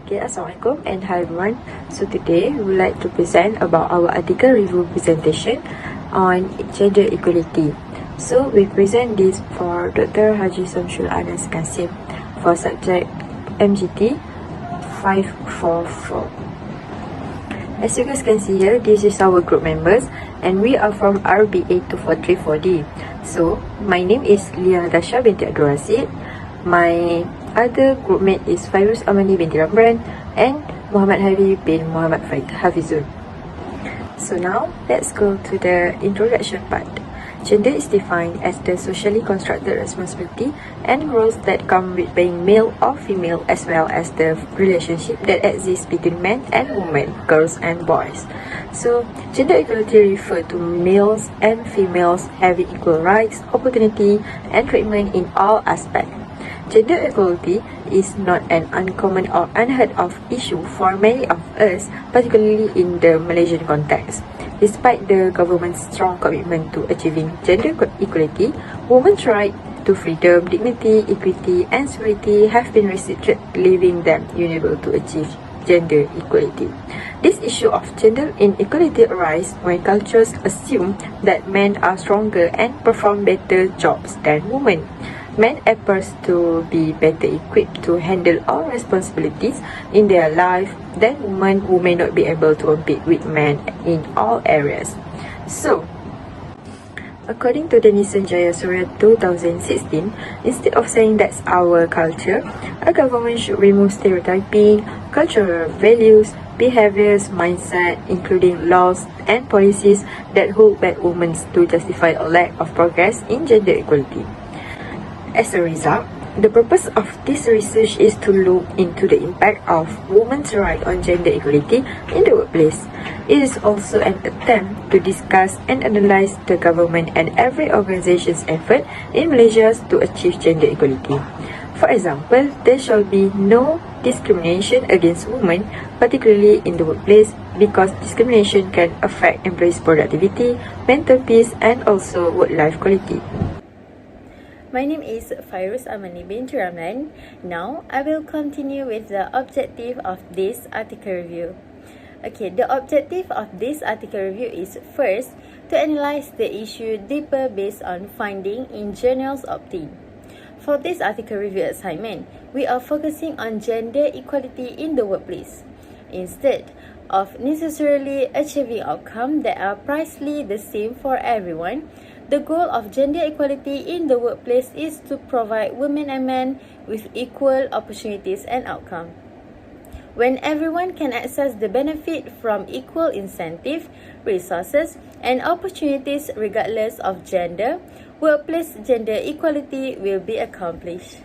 Okay, Assalamualaikum and hi everyone. So today we would like to present about our article review presentation on gender equality. So we present this for Dr. Haji Samsul Anas Kasim for subject MGT 544. As you guys can see here, this is our group members and we are from RBA 2434D. So my name is Lia Dasha binti Abdul Rasid. My other group mate is Fairuz Amani binti Ramran and Muhammad Habib bin Muhammad Hafizul. So now let's go to the introduction part. Gender is defined as the socially constructed responsibility and roles that come with being male or female, as well as the relationship that exists between men and women, girls and boys. So gender equality refers to males and females having equal rights, opportunity and treatment in all aspects. Gender equality is not an uncommon or unheard of issue for many of us, particularly in the Malaysian context. Despite the government's strong commitment to achieving gender equality, women's right to freedom, dignity, equity and security have been restricted, leaving them unable to achieve gender equality. This issue of gender inequality arises when cultures assume that men are stronger and perform better jobs than women. Men appears to be better equipped to handle all responsibilities in their life than women who may not be able to compete with men in all areas. So, according to the Nisan Jaya Surya 2016, instead of saying that's our culture, a government should remove stereotyping, cultural values, behaviors, mindset, including laws and policies that hold back women to justify a lack of progress in gender equality. As a result, the purpose of this research is to look into the impact of women's rights on gender equality in the workplace. It is also an attempt to discuss and analyze the government and every organization's effort in Malaysia to achieve gender equality. For example, there shall be no discrimination against women, particularly in the workplace, because discrimination can affect employees' productivity, mental peace, and also work-life quality. My name is Fairuz Amani binti Ramlan. Now, I will continue with the objective of this article review. Okay, the objective of this article review is first, to analyze the issue deeper based on finding in journals obtained. For this article review assignment, we are focusing on gender equality in the workplace, instead of necessarily achieving outcomes that are precisely the same for everyone. The goal of gender equality in the workplace is to provide women and men with equal opportunities and outcomes. When everyone can access the benefit from equal incentive, resources, and opportunities regardless of gender, workplace gender equality will be accomplished.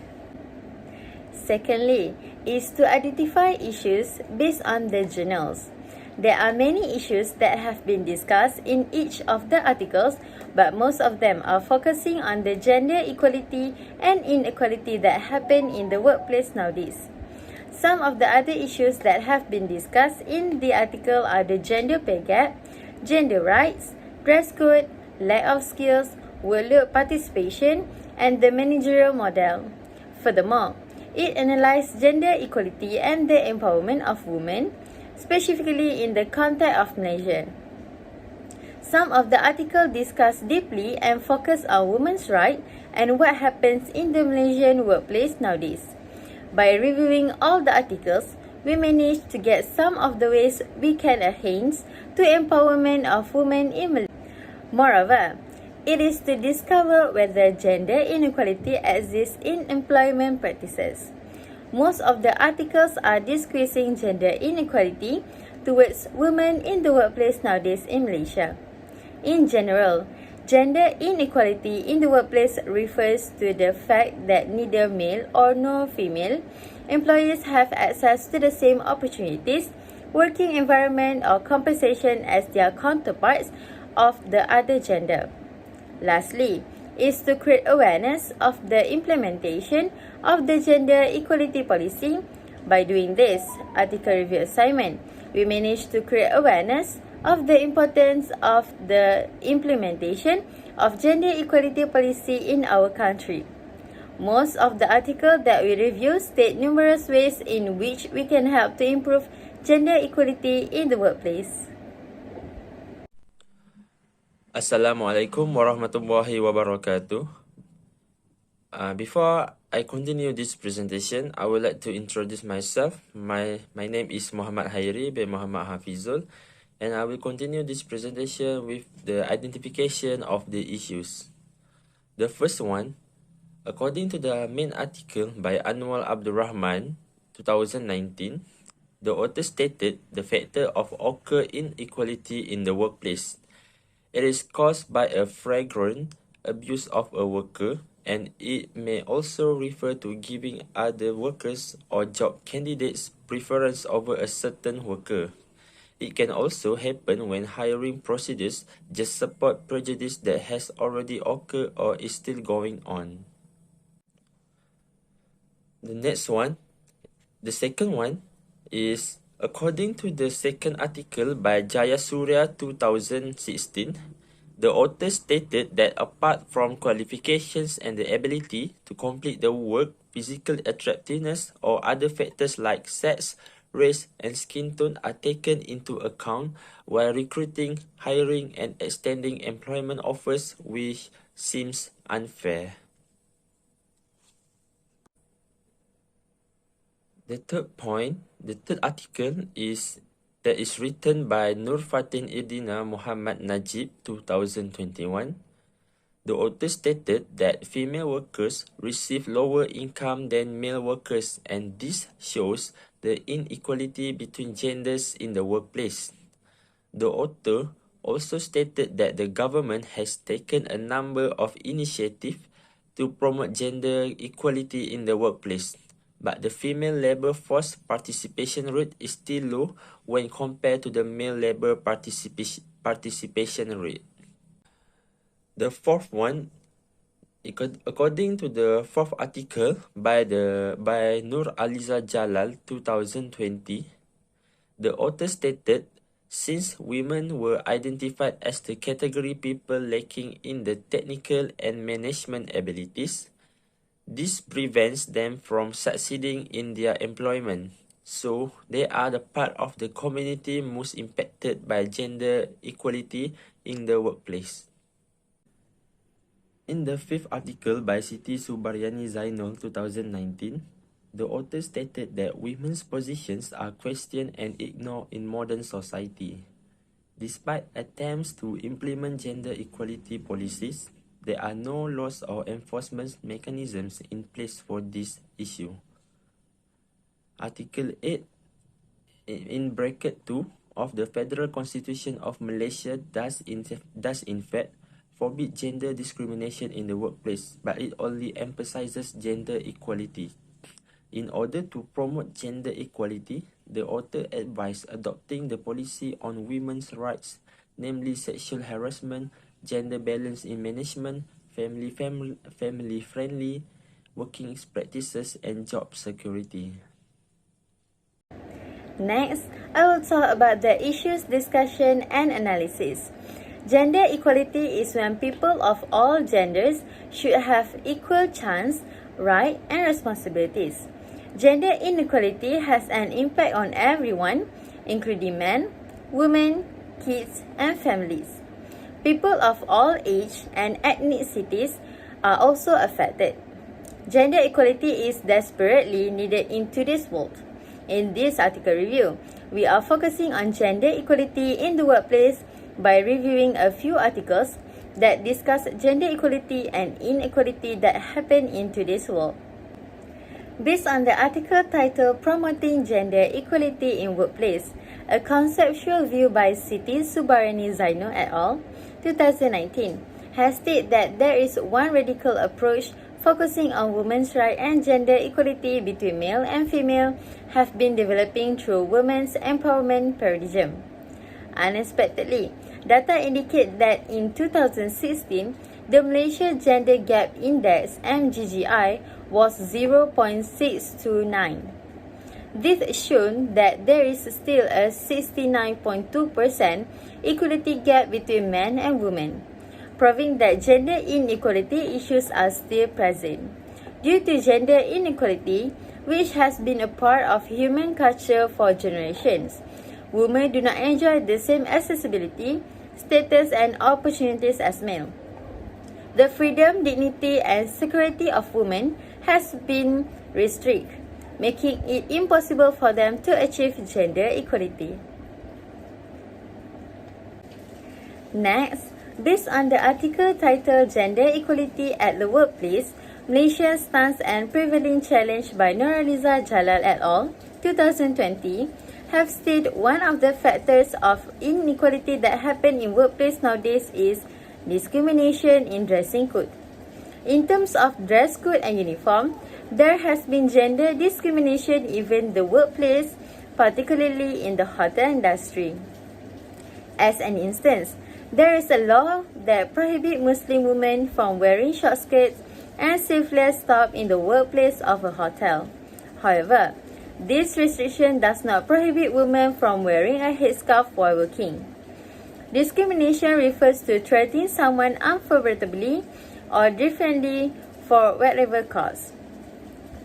Secondly, is to identify issues based on the journals. There are many issues that have been discussed in each of the articles, but most of them are focusing on the gender equality and inequality that happen in the workplace nowadays. Some of the other issues that have been discussed in the article are the gender pay gap, gender rights, dress code, lack of skills, workload participation, and the managerial model. Furthermore, it analyzed gender equality and the empowerment of women, specifically in the context of Malaysia. Some of the article discuss deeply and focus on women's rights and what happens in the Malaysian workplace nowadays. By reviewing all the articles, we managed to get some of the ways we can enhance to empowerment of women in Malaysia. Moreover, it is to discover whether gender inequality exists in employment practices. Most of the articles are discussing gender inequality towards women in the workplace nowadays in Malaysia. In general, gender inequality in the workplace refers to the fact that neither male or nor female employees have access to the same opportunities, working environment or compensation as their counterparts of the other gender. Lastly, is to create awareness of the implementation of the gender equality policy. By doing this article review assignment, we managed to create awareness of the importance of the implementation of gender equality policy in our country. Most of the articles that we review state numerous ways in which we can help to improve gender equality in the workplace. Assalamualaikum warahmatullahi wabarakatuh. Before I continue this presentation, I would like to introduce myself. My name is Muhammad Hairi bin Muhammad Hafizul, and I will continue this presentation with the identification of the issues. The first one, according to the main article by Anwar Abdul Rahman, 2019, the author stated the factor of occur inequality in the workplace. It is caused by a flagrant abuse of a worker, and it may also refer to giving other workers or job candidates preference over a certain worker. It can also happen when hiring procedures just support prejudice that has already occurred or is still going on. The second one is, according to the second article by Jayasuriya 2016, the author stated that apart from qualifications and the ability to complete the work, physical attractiveness or other factors like sex, race, and skin tone are taken into account while recruiting, hiring, and extending employment offers, which seems unfair. The third article is written by Nur Fatin Irdina Muhammad Najib 2021. The author stated that female workers receive lower income than male workers, and this shows the inequality between genders in the workplace. The author also stated that the government has taken a number of initiatives to promote gender equality in the workplace, but the female labor force participation rate is still low when compared to the male labor participation rate. The fourth one, according to the fourth article by Nur Aliza Jalal 2020, the author stated, since women were identified as the category people lacking in the technical and management abilities, this prevents them from succeeding in their employment, so they are the part of the community most impacted by gender equality in the workplace. In the fifth article by Siti Subaryani Zainul 2019, the author stated that women's positions are questioned and ignored in modern society. Despite attempts to implement gender equality policies, there are no laws or enforcement mechanisms in place for this issue. Article 8 in bracket 2 of the Federal Constitution of Malaysia does in fact forbid gender discrimination in the workplace, but it only emphasizes gender equality. In order to promote gender equality, the author advised adopting the policy on women's rights, namely sexual harassment, gender balance in management, family-friendly working practices, and job security. Next, I will talk about the issues discussion and analysis. Gender equality is when people of all genders should have equal chance, right, and responsibilities. Gender inequality has an impact on everyone, including men, women, kids, and families. People of all age and ethnicities are also affected. Gender equality is desperately needed in today's world. In this article review, we are focusing on gender equality in the workplace by reviewing a few articles that discuss gender equality and inequality that happen in today's world. Based on the article titled Promoting Gender Equality in Workplace, a conceptual view by Siti Subaryani Zainul et al., 2019, has stated that there is one radical approach focusing on women's rights and gender equality between male and female have been developing through women's empowerment paradigm. Unexpectedly, data indicate that in 2016, the Malaysia Gender Gap Index (MGGI) was 0.629. This shown that there is still a 69.2% equality gap between men and women, proving that gender inequality issues are still present. due to gender inequality, which has been a part of human culture for generations. Women do not enjoy the same accessibility, status, and opportunities as male. The freedom, dignity, and security of women has been restricted, making it impossible for them to achieve gender equality. Next, based on the article titled Gender Equality at the Workplace, Malaysia's Stance and Prevailing Challenge by Nuraliza Jalal et al., 2020, have stated one of the factors of inequality that happen in workplace nowadays is discrimination in dressing code. In terms of dress code and uniform, there has been gender discrimination even in the workplace, particularly in the hotel industry. As an instance, there is a law that prohibits Muslim women from wearing short skirts and sleeveless top in the workplace of a hotel. However, this restriction does not prohibit women from wearing a headscarf while working. Discrimination refers to treating someone unfavorably or differently for whatever cause.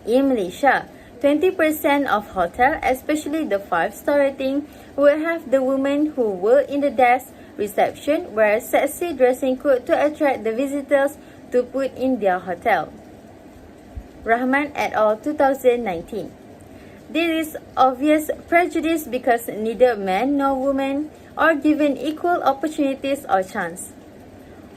In Malaysia, 20% of hotels, especially the 5-star rating, will have the women who work in the desk reception wear sexy dressing code to attract the visitors to put in their hotel. Rahman et al. 2019. This is obvious prejudice because neither men nor women are given equal opportunities or chance.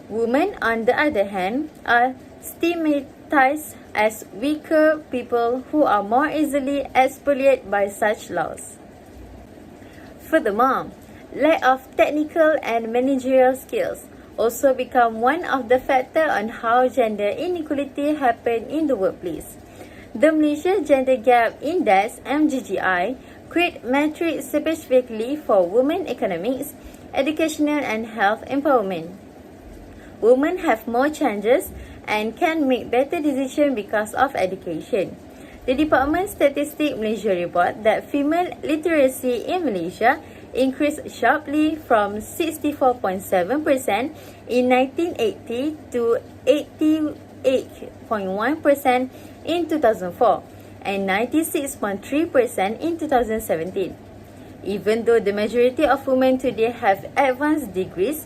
Women, on the other hand, are stigmatized as weaker people who are more easily exploited by such laws. Furthermore, lack of technical and managerial skills also become one of the factors on how gender inequality happen in the workplace. The Malaysia Gender Gap Index (MGTI) creates metrics specifically for women economics, educational and health empowerment. Women have more chances and can make better decisions because of education. The Department Statistics Malaysia report that female literacy in Malaysia increased sharply from 64.7% in 1980 to 88.1% in 2004 and 96.3% in 2017. Even though the majority of women today have advanced degrees,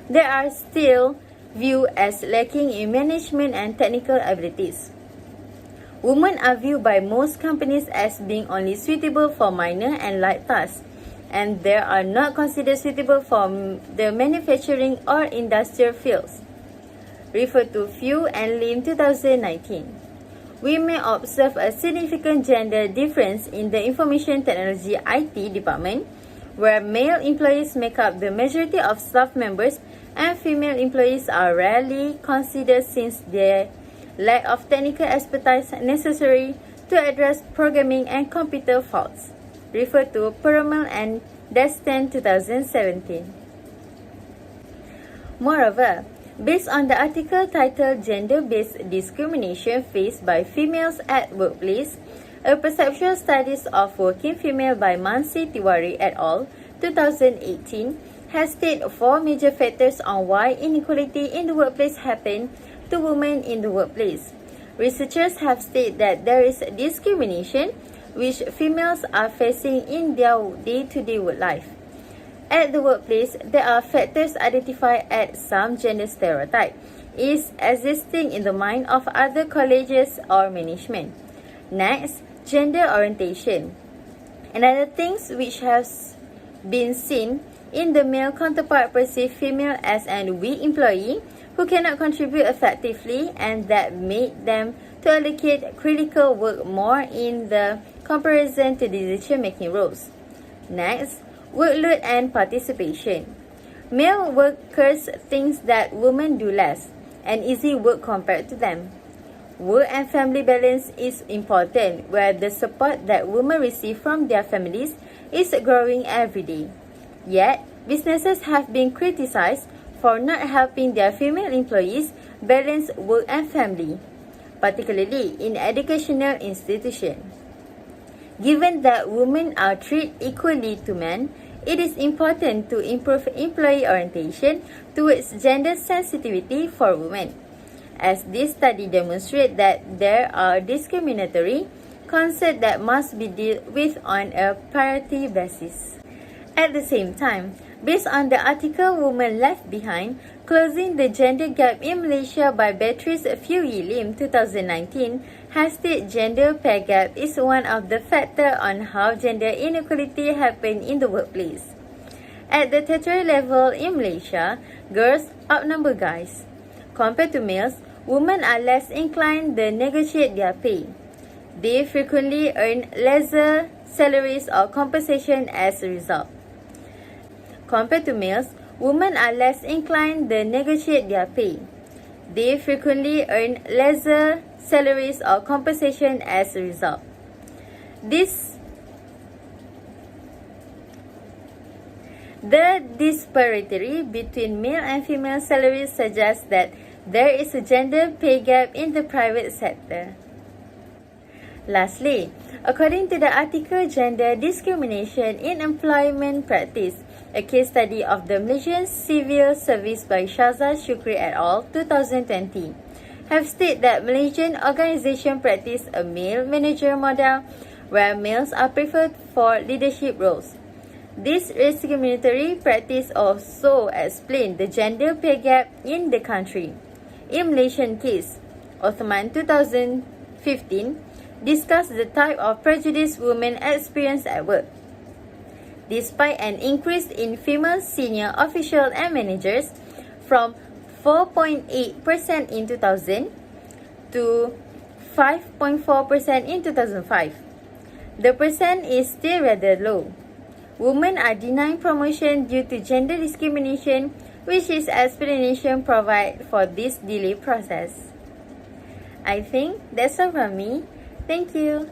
they are still viewed as lacking in management and technical abilities. Women are viewed by most companies as being only suitable for minor and light tasks, and they are not considered suitable for the manufacturing or industrial fields. Refer to Few and Lim 2019. We may observe a significant gender difference in the Information Technology IT department, where male employees make up the majority of staff members and female employees are rarely considered since their lack of technical expertise necessary to address programming and computer faults. Refer to Perumal and Destin 2017. Moreover, based on the article titled Gender-Based Discrimination Faced by Females at Workplace, a perceptual studies of working female by Mansi Tiwari et al. 2018 has stated 4 major factors on why inequality in the workplace happen to women in the workplace. Researchers have stated that there is discrimination which females are facing in their day-to-day work life. At the workplace, there are factors identified as some gender stereotype is existing in the mind of other colleges or management. Next, gender orientation. Another things which has been seen in the male counterpart perceive female as an weak employee who cannot contribute effectively and that made them to allocate critical work more in the comparison to decision-making roles. Next, workload and participation. Male workers think that women do less and easy work compared to them. Work and family balance is important, where the support that women receive from their families is growing every day. Yet, businesses have been criticized for not helping their female employees balance work and family, particularly in educational institutions. Given that women are treated equally to men, it is important to improve employee orientation towards gender sensitivity for women. as this study demonstrates that there are discriminatory concepts that must be dealt with on a priority basis. At the same time, based on the article Women Left Behind, Closing the Gender Gap in Malaysia by Beatrice Fuyi Lim 2019, has stated gender pay gap is one of the factors on how gender inequality happen in the workplace. At the tertiary level in Malaysia, girls outnumber guys. Compared to males, women are less inclined to negotiate their pay. They frequently earn lesser salaries or compensation as a result. Compared to males, women are less inclined to negotiate their pay. They frequently earn lesser salaries or compensation as a result. The disparity between male and female salaries suggests that there is a gender pay gap in the private sector. Lastly, according to the article Gender Discrimination in Employment Practice, a case study of the Malaysian Civil Service by Shaza Shukri et al. 2020, have stated that Malaysian organization practice a male manager model where males are preferred for leadership roles. This discriminatory practice also explains the gender pay gap in the country. In Malaysian case, Othman 2015 discussed the type of prejudice women experience at work. Despite an increase in female senior officials and managers from 4.8% in 2000 to 5.4% in 2005, the percent is still rather low. Women are denied promotion due to gender discrimination, which is explanation provided for this delay process. I think that's all from me. Thank you.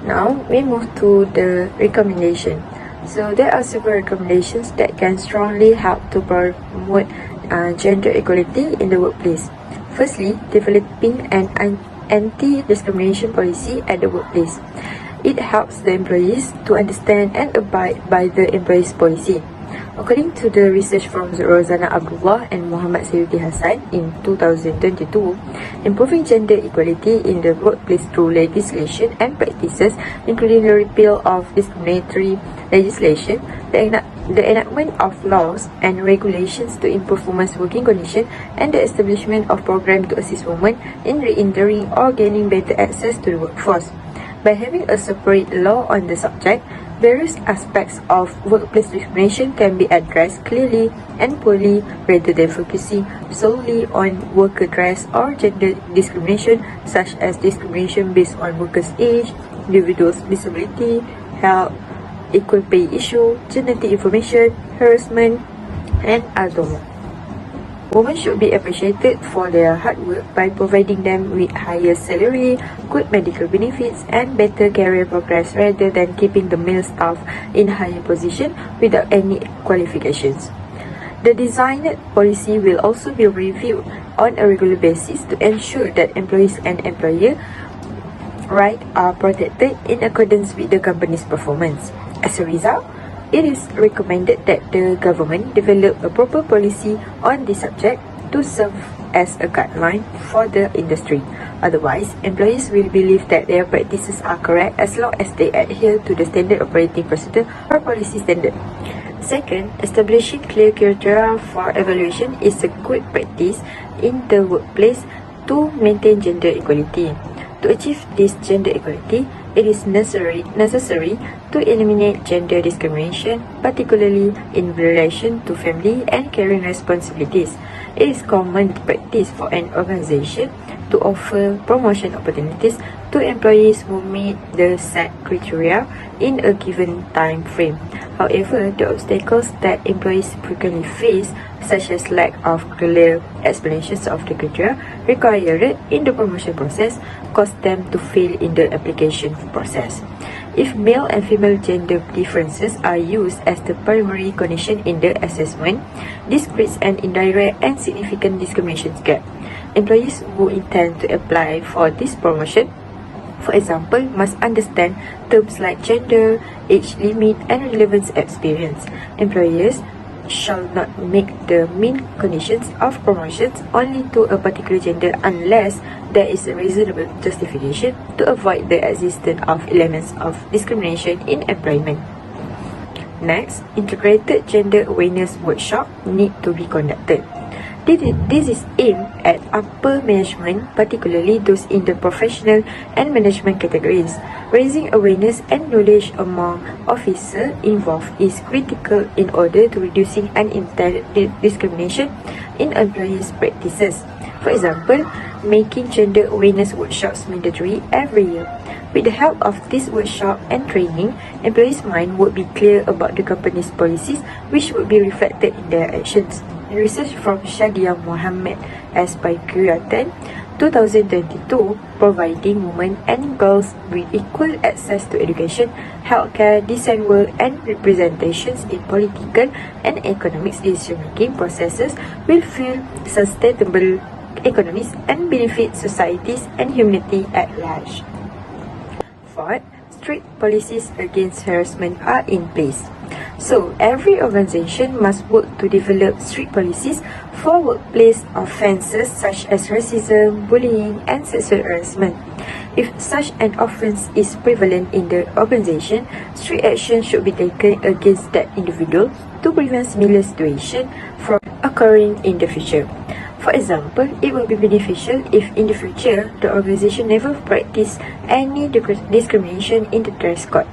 Now we move to the recommendation. So there are several recommendations that can strongly help to promote gender equality in the workplace. Firstly, developing an anti-discrimination policy at the workplace. It helps the employees to understand and abide by the employee's policy. According to the research from Rozana Abdullah and Muhammad Sayyidi Hassan in 2022, improving gender equality in the workplace through legislation and practices, including the repeal of discriminatory legislation, the enactment of laws and regulations to improve women's working conditions, and the establishment of programs to assist women in re-entering or gaining better access to the workforce. By having a separate law on the subject, various aspects of workplace discrimination can be addressed clearly and fully rather than focusing solely on worker dress or gender discrimination, such as discrimination based on workers' age, individuals' disability, health, equal pay issue, genetic information, harassment, and other more. Women should be appreciated for their hard work by providing them with higher salary, good medical benefits, and better career progress rather than keeping the male staff in higher position without any qualifications. The designed policy will also be reviewed on a regular basis to ensure that employees and employer rights are protected in accordance with the company's performance. As a result, it is recommended that the government develop a proper policy on this subject to serve as a guideline for the industry. Otherwise, employees will believe that their practices are correct as long as they adhere to the standard operating procedure or policy standard. Second, establishing clear criteria for evaluation is a good practice in the workplace to maintain gender equality. To achieve this gender equality, it is necessary to eliminate gender discrimination, particularly in relation to family and caring responsibilities. It is common practice for an organization to offer promotion opportunities to employees who meet the set criteria in a given time frame. However, the obstacles that employees frequently face, such as lack of clear explanations of the criteria required in the promotion process, cause them to fail in the application process. If male and female gender differences are used as the primary condition in the assessment, this creates an indirect and significant discrimination gap. Employees who intend to apply for this promotion, for example, must understand terms like gender, age limit, and relevance experience. Employers shall not make the main conditions of promotions only to a particular gender unless there is a reasonable justification to avoid the existence of elements of discrimination in employment. Next, integrated gender awareness workshop need to be conducted. This is aimed at upper management, particularly those in the professional and management categories. Raising awareness and knowledge among officers involved is critical in order to reducing unintended discrimination in employees' practices. For example, making gender awareness workshops mandatory every year. With the help of this workshop and training, employees' mind would be clear about the company's policies, which would be reflected in their actions. Research from Shadia Mohammed as by Curatan 2022, providing women and girls with equal access to education, healthcare, decent work, and representations in political and economic decision-making processes will fuel sustainable economies and benefit societies and humanity at large. Fourth, strict policies against harassment are in place. So, every organization must work to develop strict policies for workplace offences such as racism, bullying, and sexual harassment. If such an offence is prevalent in the organization, strict action should be taken against that individual to prevent similar situations from occurring in the future. For example, it will be beneficial if in the future the organization never practice any discrimination in the dress code,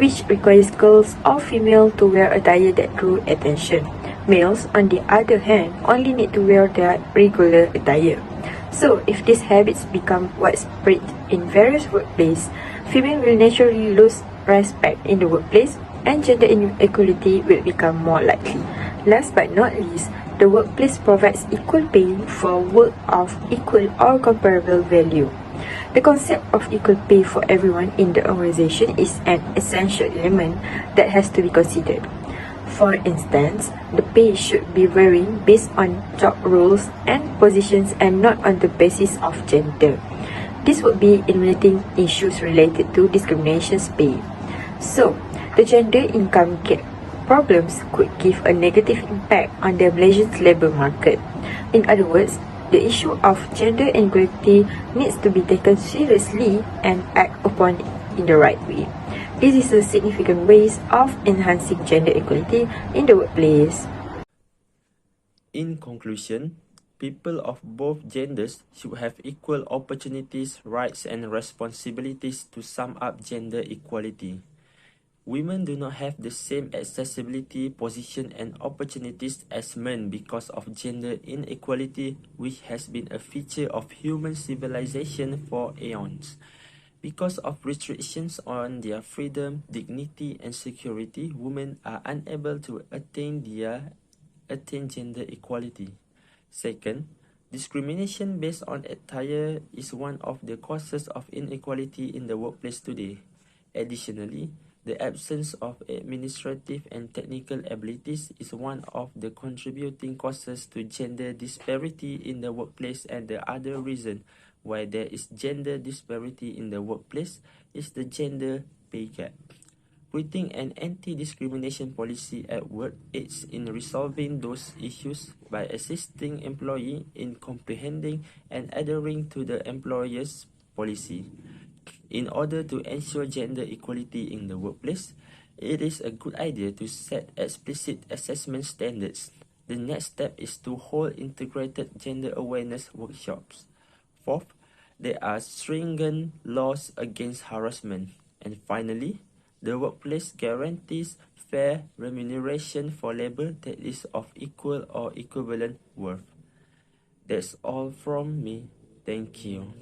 which requires girls or female to wear attire that draw attention. Males, on the other hand, only need to wear their regular attire. So, if these habits become widespread in various workplaces, female will naturally lose respect in the workplace and gender inequality will become more likely. Last but not least, the workplace provides equal pay for work of equal or comparable value. The concept of equal pay for everyone in the organization is an essential element that has to be considered. For instance, the pay should be varying based on job roles and positions and not on the basis of gender. This would be eliminating issues related to discrimination's pay. So, the gender income gap problems could give a negative impact on the Malaysian labour market. In other words, the issue of gender inequality needs to be taken seriously and act upon in the right way. This is a significant ways of enhancing gender equality in the workplace. In conclusion, people of both genders should have equal opportunities, rights, and responsibilities to sum up gender equality. Women do not have the same accessibility, position, and opportunities as men because of gender inequality, which has been a feature of human civilization for aeons. Because of restrictions on their freedom, dignity, and security, women are unable to attain gender equality. Second, discrimination based on attire is one of the causes of inequality in the workplace today. Additionally, the absence of administrative and technical abilities is one of the contributing causes to gender disparity in the workplace, and the other reason why there is gender disparity in the workplace is the gender pay gap. Putting an anti-discrimination policy at work aids in resolving those issues by assisting employees in comprehending and adhering to the employer's policy. In order to ensure gender equality in the workplace, it is a good idea to set explicit assessment standards. The next step is to hold integrated gender awareness workshops. Fourth, there are stringent laws against harassment. And finally, the workplace guarantees fair remuneration for labor that is of equal or equivalent worth. That's all from me. Thank you.